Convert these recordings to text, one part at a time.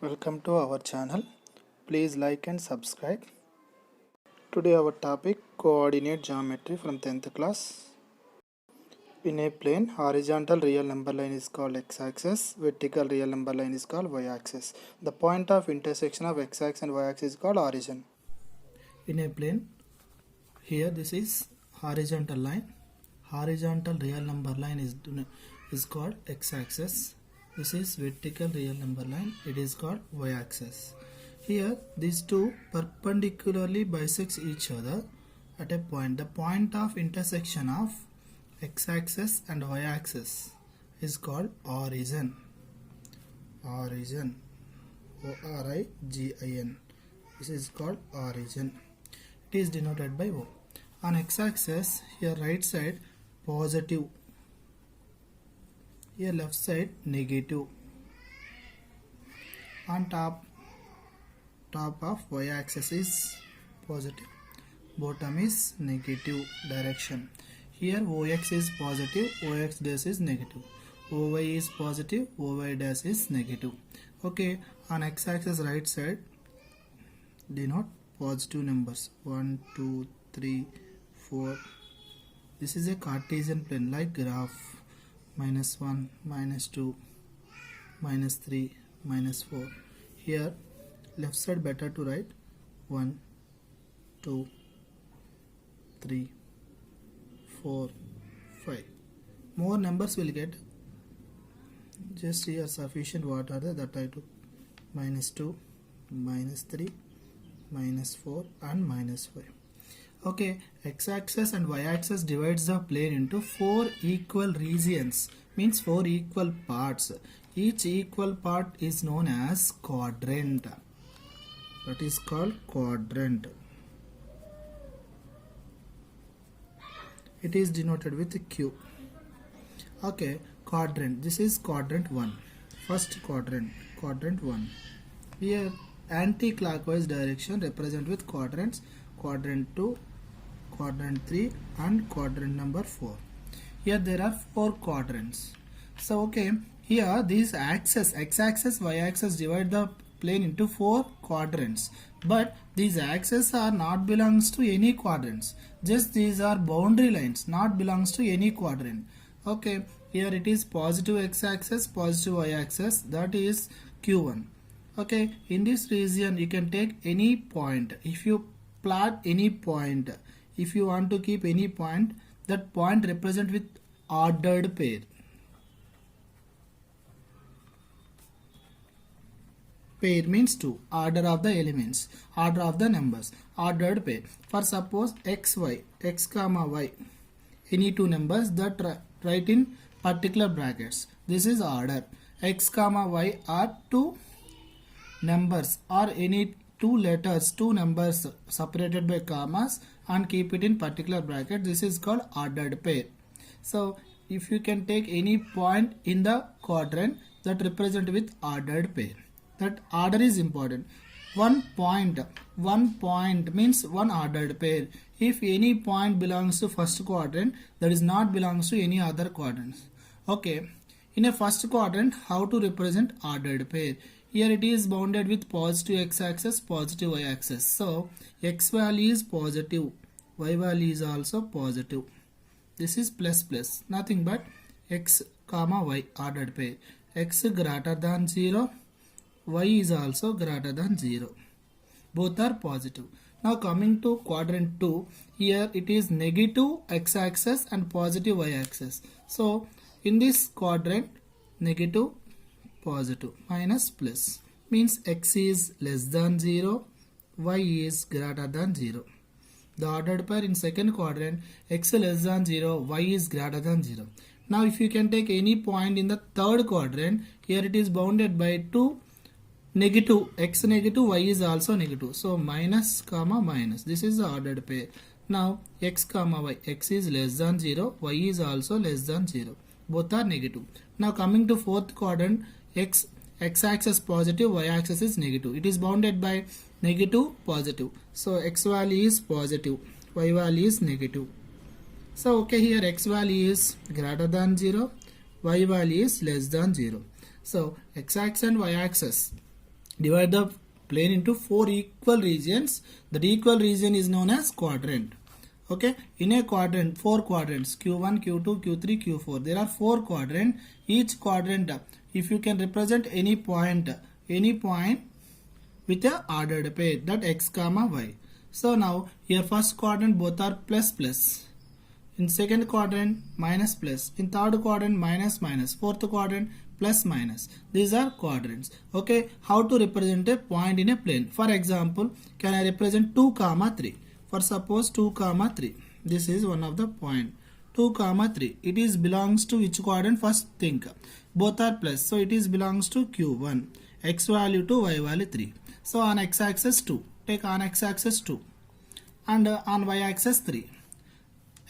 Welcome to our channel. Please like and subscribe. Today our topic coordinate geometry from 10th class. In a plane, horizontal real number line is called x-axis, vertical real number line is called y-axis. The point of intersection of x-axis and y-axis is called origin. In a plane, here this is horizontal line. Horizontal real number line is called x-axis. This is vertical real number line, it is called y-axis. Here these two perpendicularly bisects each other at a point. The point of intersection of x-axis and y-axis is called origin. Origin, O-R-I-G-I-N. This is called origin. It is denoted by O. On x-axis, here right side positive, here left side negative. On top of y-axis is positive, bottom is negative direction. Here OX is positive, OX dash is negative. OY is positive, OY dash is negative. Okay, on x-axis right side denote positive numbers 1, 2, 3, 4. This is a Cartesian plane like graph. -1, -2, -3, -4. Here left side better to write 1, 2, 3, 4, 5. More numbers will get. Just here sufficient what are that I took -2, -3, -4 and -5. Okay, x-axis and y-axis divides the plane into 4 equal regions, means 4 equal parts. Each equal part is known as quadrant. That is called quadrant. It is denoted with Q. Okay, quadrant. This is quadrant 1. First quadrant, quadrant 1. Here anti-clockwise direction represent with quadrants, quadrant 2, quadrant 3 and quadrant number 4. Here there are 4 quadrants. So okay, here these axes, x-axis, y-axis divide the plane into 4 quadrants. But these axes are not belongs to any quadrants. Just these are boundary lines, not belongs to any quadrant. Okay, here it is positive x-axis, positive y-axis, that is Q1. Okay, in this region you can take any point. If you plot any point, if you want to keep any point, that point represent with ordered pair. Pair means 2, order of the elements, order of the numbers, ordered pair. For suppose x, y, x comma y, any 2 numbers that write in particular brackets. This is order. X comma y are 2 numbers or any 2 letters, 2 numbers separated by commas and keep it in particular bracket. This is called ordered pair. So if you can take any point in the quadrant that represent with ordered pair, that order is important. One point means one ordered pair. If any point belongs to first quadrant, that is not belongs to any other quadrants. Okay, in a first quadrant, how to represent ordered pair? Here it is bounded with positive x-axis, positive y-axis. So x value is positive, y value is also positive. This is plus plus, nothing but x comma y ordered pair. X greater than 0, y is also greater than 0. Both are positive. Now coming to quadrant 2, here it is negative x-axis and positive y-axis. So in this quadrant, negative, positive, minus, plus means x is less than 0, y is greater than 0. The ordered pair in second quadrant, x less than 0, y is greater than 0. Now if you can take any point in the third quadrant, here it is bounded by 2 negative, x negative, y is also negative. So minus comma minus, this is the ordered pair. Now x comma y, x is less than 0, y is also less than 0. Both are negative. Now coming to fourth quadrant, x-axis positive, y-axis is negative. It is bounded by negative, positive. So x value is positive, y value is negative. So okay, here x value is greater than 0, y value is less than 0. So x-axis and y-axis Divide the plane into 4 equal regions. That equal region is known as quadrant. Okay, in a quadrant, 4 quadrants, Q1, Q2, Q3, Q4. There are 4 quadrants. Each quadrant, if you can represent any point with a ordered pair, that x comma y. So now here first quadrant both are plus plus. In second quadrant minus plus. In third quadrant minus minus. Fourth quadrant plus minus. These are quadrants. Okay, how to represent a point in a plane? For example, can I represent 2 comma 3? For suppose 2 comma 3. This is one of the point. 2 comma 3. It is belongs to which quadrant? First think. Both are plus. So it is belongs to Q1. X value 2, Y value 3. So on x axis 2. Take on x axis 2. And on y axis 3.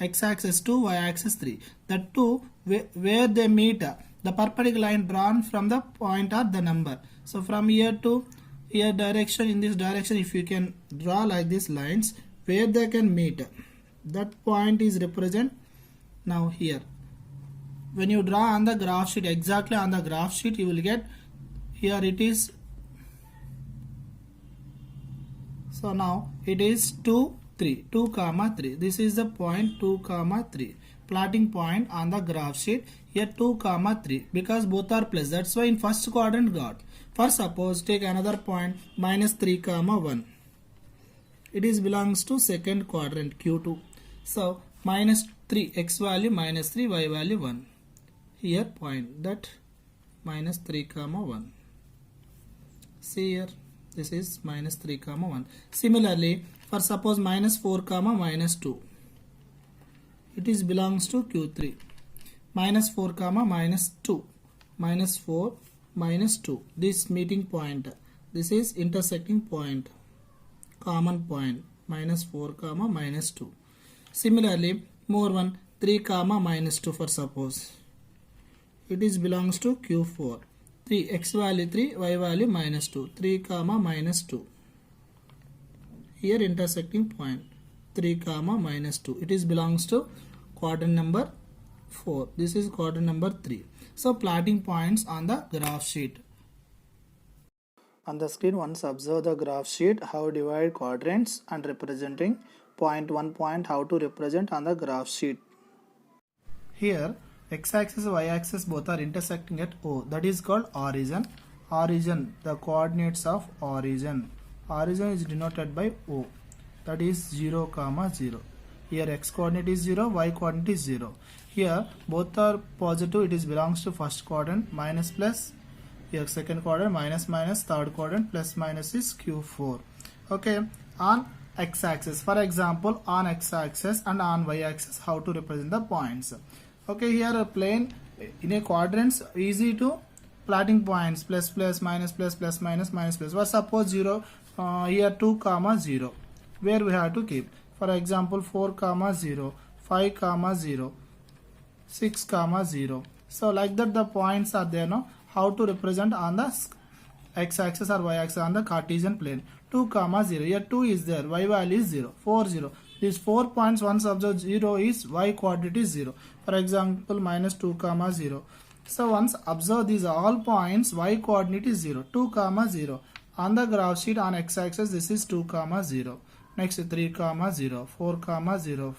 X axis 2, y axis 3. The two where they meet, the perpendicular line drawn from the point or the number. So from here to here direction, in this direction, if you can draw like these lines where they can meet, that point is represent now here. When you draw on the graph sheet, exactly on the graph sheet, you will get here it is. So now it is 2 comma 3. This is the point 2 comma 3. Plotting point on the graph sheet. Here 2 comma 3 because both are plus. That's why in first quadrant got. For suppose take another point minus 3 comma 1. It is belongs to second quadrant Q2. So minus 3 x value minus 3 y value 1. Here point that minus 3 comma 1. See here. This is minus 3 comma 1. Similarly, for suppose minus 4 comma minus 2. It is belongs to Q3. Minus 4 comma minus 2. Minus 4 minus 2. This meeting point. This is intersecting point. Common point. Minus 4 comma minus 2. Similarly, more one 3 comma minus 2 for suppose. It is belongs to Q4. 3 x value 3 y value minus 2 3 comma minus 2. Here intersecting point 3 comma minus 2. It is belongs to quadrant number 4. This is quadrant number 3. So plotting points on the graph sheet. On the screen, once observe the graph sheet, how divide quadrants and representing point 1 point, how to represent on the graph sheet. Here x-axis and y-axis both are intersecting at O. That is called origin. Origin, the coordinates of origin. Origin is denoted by O. That is 0 comma 0. Here x coordinate is 0, y coordinate is 0. Here both are positive. It is belongs to first quadrant minus plus. Here second quadrant minus minus. Third quadrant plus minus is Q4. Okay. On x-axis, for example, on x-axis and on y-axis, how to represent the points. Okay, here a plane in a quadrants easy to plotting points plus plus minus plus plus minus minus plus. Or suppose 0 here 2 comma 0 where we have to keep. For example 4 comma 0, 5 comma 0, 6 comma 0. So like that the points are there. No, how to represent on the x-axis or y-axis on the Cartesian plane. 2 comma 0. Here 2 is there. Y value is 0. 4 0. These 4 points once observed 0 is y coordinate is 0. For example minus 2 comma 0. So once observe these all points y coordinate is 0. 2 comma 0. On the graph sheet on x-axis this is 2 comma 0. Next 3 comma 0. 4 comma 0.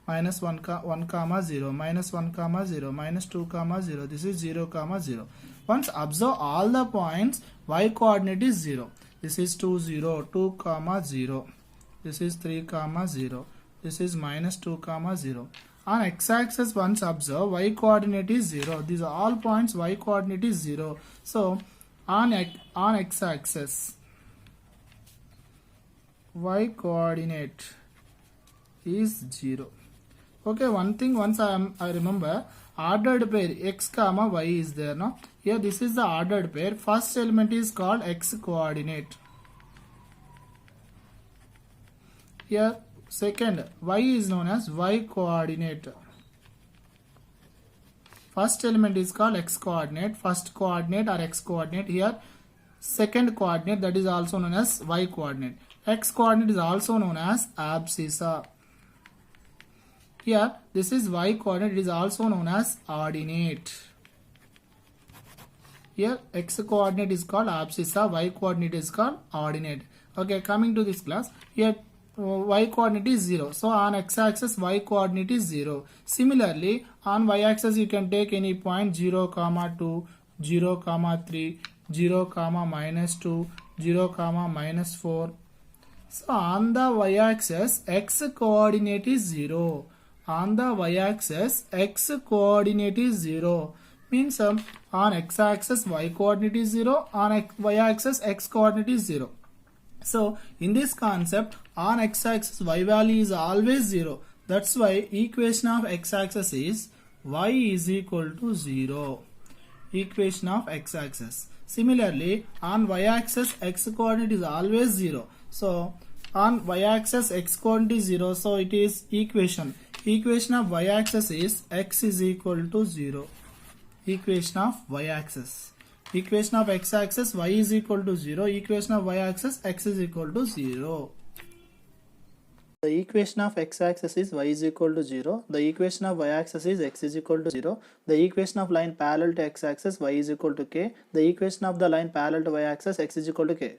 Minus 1 comma 0. Minus 1 comma 0. Minus 2 comma 0. This is 0 comma 0. Once observe all the points y coordinate is 0. This is 2 0. 2 comma 0. This is 3 comma 0. This is minus 2 comma 0. On x-axis once observe y coordinate is 0. These are all points y coordinate is 0. So on x-axis y coordinate is 0. Okay, one thing once I remember ordered pair x comma y is there. No, here this is the ordered pair. First element is called x coordinate. Here second y is known as y coordinate. First element is called x coordinate, first coordinate or x coordinate. Here second coordinate, that is also known as y coordinate. X coordinate is also known as abscissa. Here this is y coordinate, it is also known as ordinate. Here x coordinate is called abscissa, y coordinate is called ordinate. Okay, coming to this class, here y coordinate is 0. So on x axis y coordinate is 0. Similarly, on y axis you can take any point 0, 2, 0, 3, 0, -2, 0, -4. So on the y-axis, x coordinate is 0. On the y-axis, x coordinate is 0. Means on x-axis, y coordinate is 0. On y-axis, x coordinate is 0. So in this concept, on x-axis, y value is always 0. That's why equation of x-axis is y is equal to 0. Equation of x-axis. Similarly, on y-axis, x coordinate is always 0. So on y-axis, x coordinate is 0. So it is equation. Equation of y-axis is x is equal to 0. Equation of y-axis. Equation of x-axis, y is equal to 0. Equation of y-axis, x is equal to 0. The equation of x-axis is y is equal to 0. The equation of y-axis is x is equal to 0. The equation of line parallel to x-axis, y is equal to k. The equation of the line parallel to y-axis, x is equal to k.